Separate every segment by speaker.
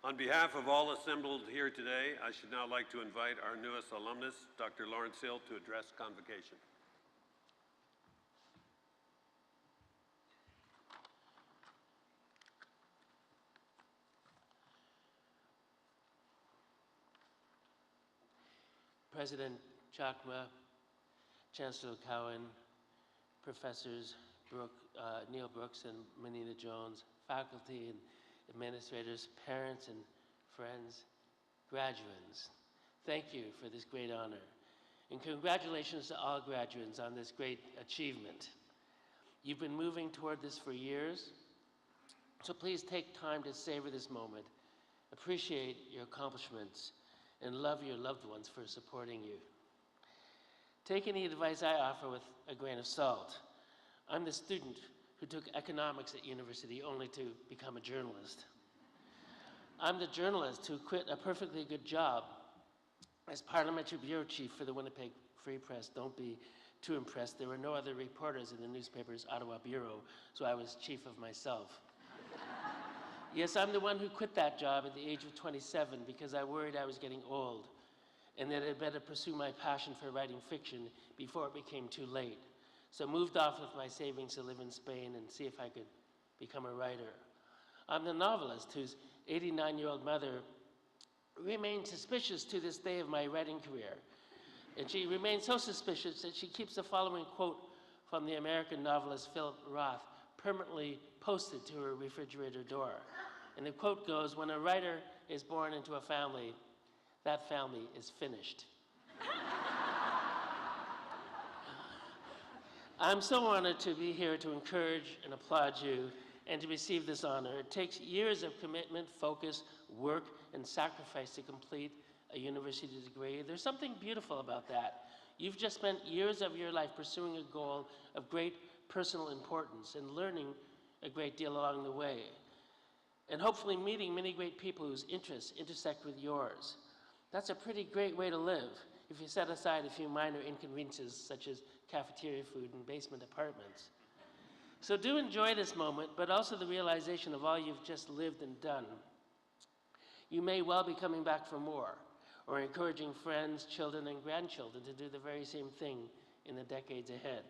Speaker 1: On behalf of all assembled here today, I should now like to invite our newest alumnus, Dr. Lawrence Hill, to address Convocation.
Speaker 2: President Chakma, Chancellor Cowan, Professors Neil Brooks and Menina Jones, faculty and administrators, parents and friends, graduands, thank you for this great honor. And congratulations to all graduands on this great achievement. You've been moving toward this for years, so please take time to savor this moment, appreciate your accomplishments, and love your loved ones for supporting you. Take any advice I offer with a grain of salt. I'm the student who took economics at university only to become a journalist. I'm the journalist who quit a perfectly good job as parliamentary bureau chief for the Winnipeg Free Press. Don't be too impressed. There were no other reporters in the newspaper's Ottawa bureau, so I was chief of myself. Yes, I'm the one who quit that job at the age of 27 because I worried I was getting old and that I'd better pursue my passion for writing fiction before it became too late. So moved off with my savings to live in Spain and see if I could become a writer. I'm the novelist whose 89-year-old mother remains suspicious to this day of my writing career. And she remains so suspicious that she keeps the following quote from the American novelist Philip Roth permanently posted to her refrigerator door. And the quote goes, "When a writer is born into a family, that family is finished." I'm so honored to be here to encourage and applaud you and to receive this honor. It takes years of commitment, focus, work, and sacrifice to complete a university degree. There's something beautiful about that. You've just spent years of your life pursuing a goal of great personal importance and learning a great deal along the way, and hopefully meeting many great people whose interests intersect with yours. That's a pretty great way to live if you set aside a few minor inconveniences such as cafeteria food and basement apartments. So do enjoy this moment, but also the realization of all you've just lived and done. You may well be coming back for more, or encouraging friends, children, and grandchildren to do the very same thing in the decades ahead.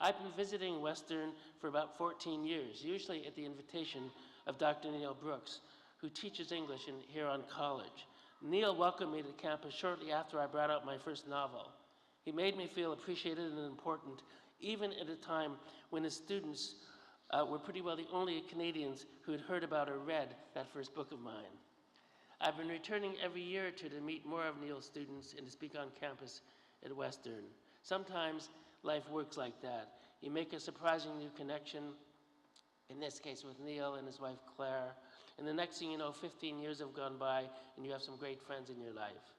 Speaker 2: I've been visiting Western for about 14 years, usually at the invitation of Dr. Neil Brooks, who teaches English in Huron College. Neil welcomed me to campus shortly after I brought out my first novel. He made me feel appreciated and important, even at a time when his students were pretty well the only Canadians who had heard about or read that first book of mine. I've been returning every year or two to meet more of Neil's students and to speak on campus at Western. Sometimes life works like that. You make a surprising new connection, in this case with Neil and his wife Claire, and the next thing you know, 15 years have gone by and you have some great friends in your life.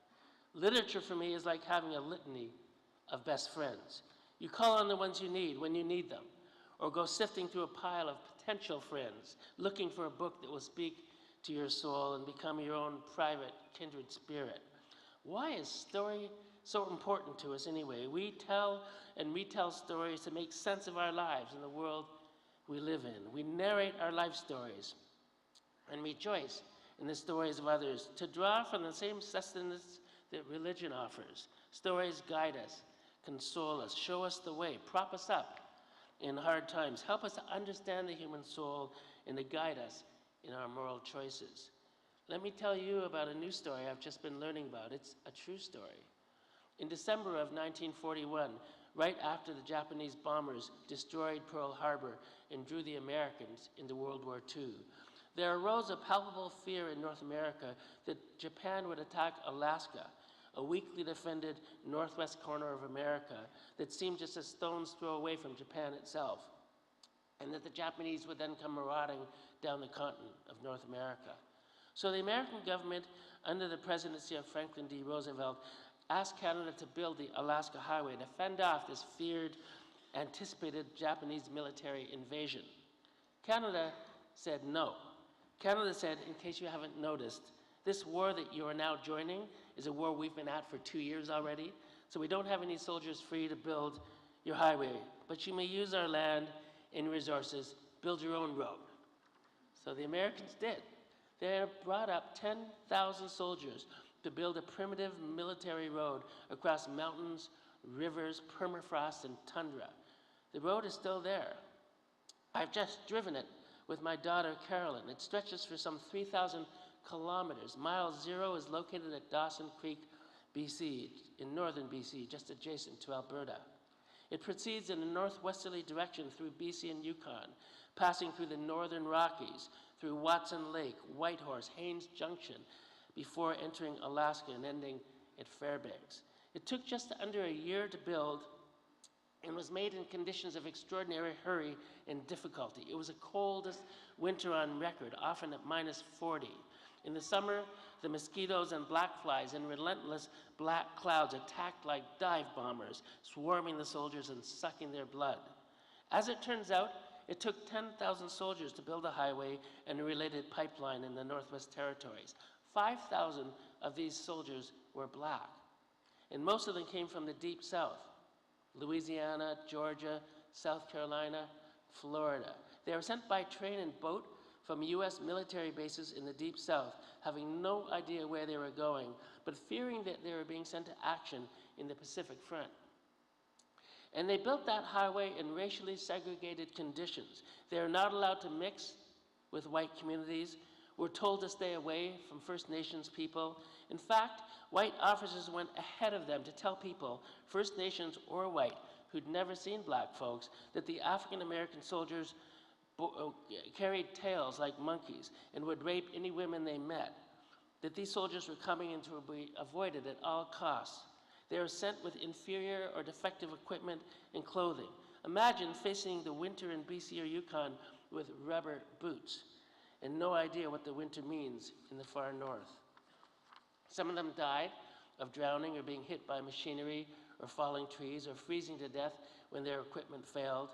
Speaker 2: Literature for me is like having a litany of best friends. You call on the ones you need when you need them, or go sifting through a pile of potential friends, looking for a book that will speak to your soul and become your own private kindred spirit. Why is story so important to us anyway? We tell and retell stories to make sense of our lives and the world we live in. We narrate our life stories and rejoice in the stories of others, to draw from the same sustenance that religion offers. Stories guide us, console us, show us the way, prop us up in hard times, help us to understand the human soul, and to guide us in our moral choices. Let me tell you about a new story I've just been learning about. It's a true story. In December of 1941, right after the Japanese bombers destroyed Pearl Harbor and drew the Americans into World War II, there arose a palpable fear in North America that Japan would attack Alaska, a weakly defended northwest corner of America that seemed just a stone's throw away from Japan itself, and that the Japanese would then come marauding down the continent of North America. So the American government, under the presidency of Franklin D. Roosevelt, asked Canada to build the Alaska Highway to fend off this feared, anticipated Japanese military invasion. Canada said no. Canada said, in case you haven't noticed, this war that you are now joining is a war we've been at for 2 years already, so we don't have any soldiers free to build your highway, but you may use our land and resources, build your own road. So the Americans did. They had brought up 10,000 soldiers to build a primitive military road across mountains, rivers, permafrost, and tundra. The road is still there. I've just driven it with my daughter Carolyn. It stretches for some 3,000 kilometers. Mile 0 is located at Dawson Creek, BC, in northern BC, just adjacent to Alberta. It proceeds in a northwesterly direction through BC and Yukon, passing through the northern Rockies, through Watson Lake, Whitehorse, Haines Junction, before entering Alaska and ending at Fairbanks. It took just under a year to build and was made in conditions of extraordinary hurry and difficulty. It was the coldest winter on record, often at -40. In the summer, the mosquitoes and black flies and relentless black clouds attacked like dive bombers, swarming the soldiers and sucking their blood. As it turns out, it took 10,000 soldiers to build a highway and a related pipeline in the Northwest Territories. 5,000 of these soldiers were black, and most of them came from the Deep South: Louisiana, Georgia, South Carolina, Florida. They were sent by train and boat from U.S. military bases in the Deep South, having no idea where they were going, but fearing that they were being sent to action in the Pacific Front. And they built that highway in racially segregated conditions. They are not allowed to mix with white communities, were told to stay away from First Nations people. In fact, white officers went ahead of them to tell people, First Nations or white, who'd never seen black folks, that the African American soldiers carried tails like monkeys and would rape any women they met, that these soldiers were coming in to be avoided at all costs. They were sent with inferior or defective equipment and clothing. Imagine facing the winter in BC or Yukon with rubber boots and no idea what the winter means in the far north. Some of them died of drowning or being hit by machinery or falling trees or freezing to death when their equipment failed.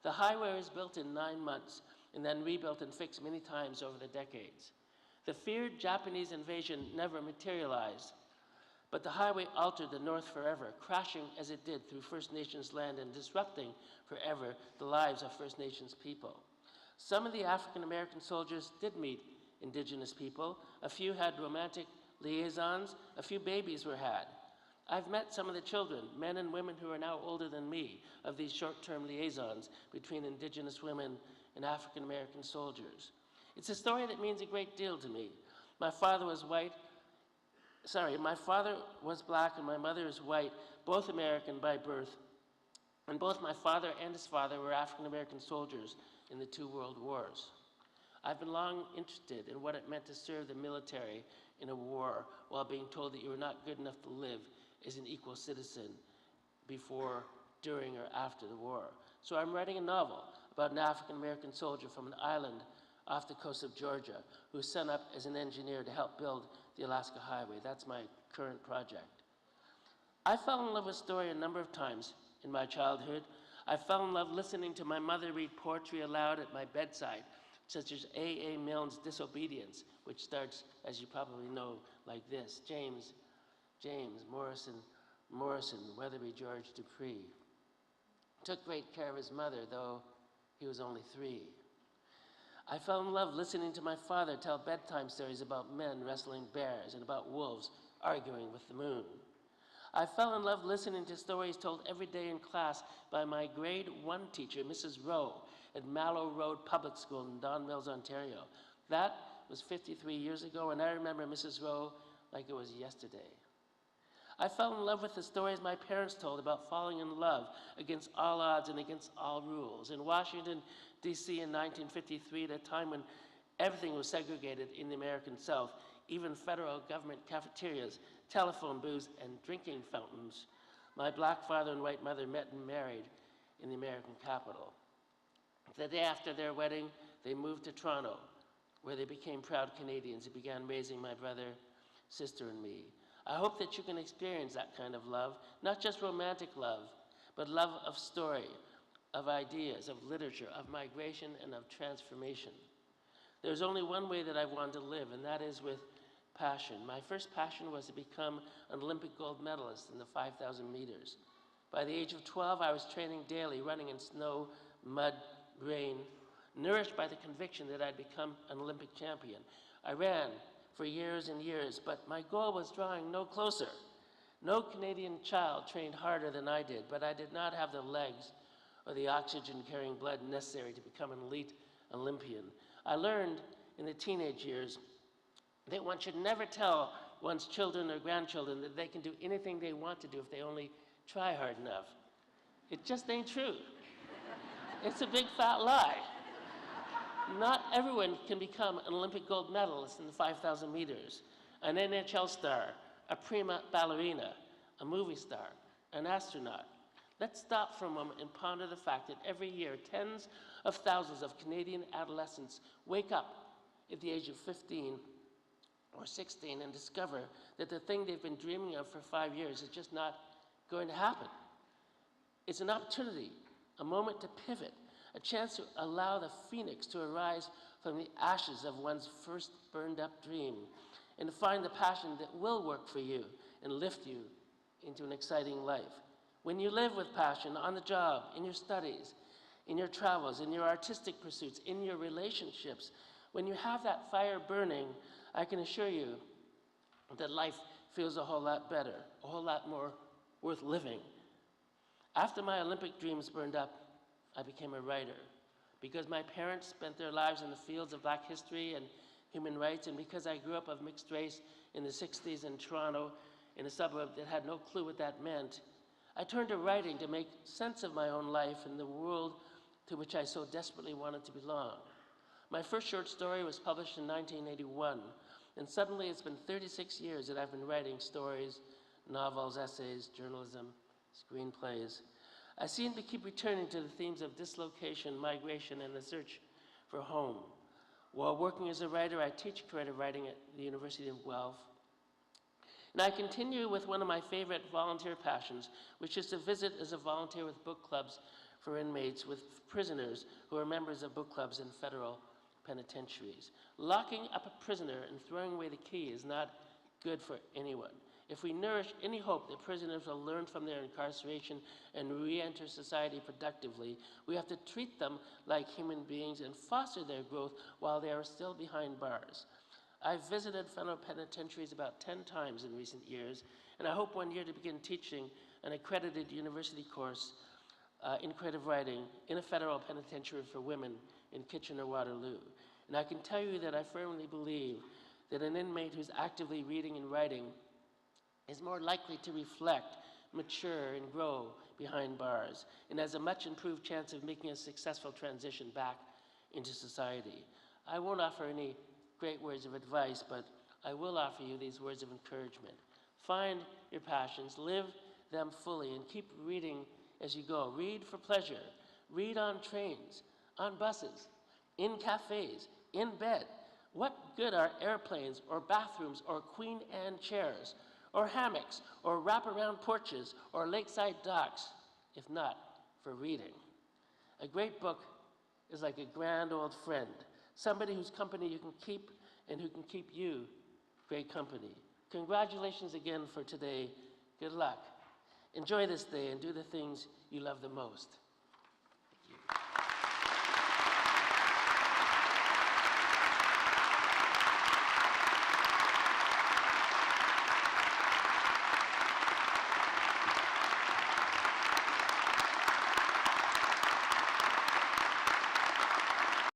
Speaker 2: The highway was built in 9 months and then rebuilt and fixed many times over the decades. The feared Japanese invasion never materialized, but the highway altered the North forever, crashing as it did through First Nations land and disrupting forever the lives of First Nations people. Some of the African American soldiers did meet Indigenous people. A few had romantic liaisons. A few babies were had. I've met some of the children, men and women who are now older than me, of these short-term liaisons between Indigenous women and African American soldiers. It's a story that means a great deal to me. My father was black and my mother is white, both American by birth. And both my father and his father were African American soldiers in the 2 world wars. I've been long interested in what it meant to serve the military in a war while being told that you were not good enough to live as an equal citizen before, during, or after the war. So I'm writing a novel about an African American soldier from an island off the coast of Georgia who was sent up as an engineer to help build the Alaska Highway. That's my current project. I fell in love with story a number of times in my childhood. I fell in love listening to my mother read poetry aloud at my bedside, such as A.A. Milne's Disobedience, which starts, as you probably know, like this: James, Morrison, Weatherby George Dupree. Took great care of his mother, though he was only 3. I fell in love listening to my father tell bedtime stories about men wrestling bears and about wolves arguing with the moon. I fell in love listening to stories told every day in class by my grade 1 teacher, Mrs. Rowe, at Mallow Road Public School in Don Mills, Ontario. That was 53 years ago, and I remember Mrs. Rowe like it was yesterday. I fell in love with the stories my parents told about falling in love against all odds and against all rules. In Washington, D.C. in 1953, at a time when everything was segregated in the American South, even federal government cafeterias, telephone booths, and drinking fountains, my black father and white mother met and married in the American capital. The day after their wedding, they moved to Toronto, where they became proud Canadians and began raising my brother, sister, and me. I hope that you can experience that kind of love, not just romantic love, but love of story, of ideas, of literature, of migration, and of transformation. There's only one way that I want to live, and that is with passion. My first passion was to become an Olympic gold medalist in the 5,000 meters. By the age of 12, I was training daily, running in snow, mud, rain, nourished by the conviction that I'd become an Olympic champion. I ran for years and years, but my goal was drawing no closer. No Canadian child trained harder than I did, but I did not have the legs or the oxygen-carrying blood necessary to become an elite Olympian. I learned in the teenage years that one should never tell one's children or grandchildren that they can do anything they want to do if they only try hard enough. It just ain't true. It's a big fat lie. Not everyone can become an Olympic gold medalist in the 5,000 meters, an NHL star, a prima ballerina, a movie star, an astronaut. Let's stop for a moment and ponder the fact that every year tens of thousands of Canadian adolescents wake up at the age of 15 or 16 and discover that the thing they've been dreaming of for 5 years is just not going to happen. It's an opportunity, a moment to pivot, a chance to allow the phoenix to arise from the ashes of one's first burned up dream and to find the passion that will work for you and lift you into an exciting life. When you live with passion on the job, in your studies, in your travels, in your artistic pursuits, in your relationships, when you have that fire burning, I can assure you that life feels a whole lot better, a whole lot more worth living. After my Olympic dreams burned up, I became a writer. Because my parents spent their lives in the fields of Black history and human rights, and because I grew up of mixed race in the 60s in Toronto, in a suburb that had no clue what that meant, I turned to writing to make sense of my own life and the world to which I so desperately wanted to belong. My first short story was published in 1981, and suddenly it's been 36 years that I've been writing stories, novels, essays, journalism, screenplays. I seem to keep returning to the themes of dislocation, migration, and the search for home. While working as a writer, I teach creative writing at the University of Guelph. And I continue with one of my favorite volunteer passions, which is to visit as a volunteer with book clubs for inmates, with prisoners who are members of book clubs in federal penitentiaries. Locking up a prisoner and throwing away the key is not good for anyone. If we nourish any hope that prisoners will learn from their incarceration and re-enter society productively, we have to treat them like human beings and foster their growth while they are still behind bars. I've visited federal penitentiaries about 10 times in recent years, and I hope one year to begin teaching an accredited university course in creative writing in a federal penitentiary for women in Kitchener-Waterloo. And I can tell you that I firmly believe that an inmate who's actively reading and writing is more likely to reflect, mature, and grow behind bars, and has a much improved chance of making a successful transition back into society. I won't offer any great words of advice, but I will offer you these words of encouragement. Find your passions, live them fully, and keep reading as you go. Read for pleasure. Read on trains, on buses, in cafes, in bed. What good are airplanes or bathrooms or Queen Anne chairs or hammocks or wraparound porches or lakeside docks if not for reading? A great book is like a grand old friend, somebody whose company you can keep and who can keep you great company. Congratulations again for today. Good luck. Enjoy this day and do the things you love the most.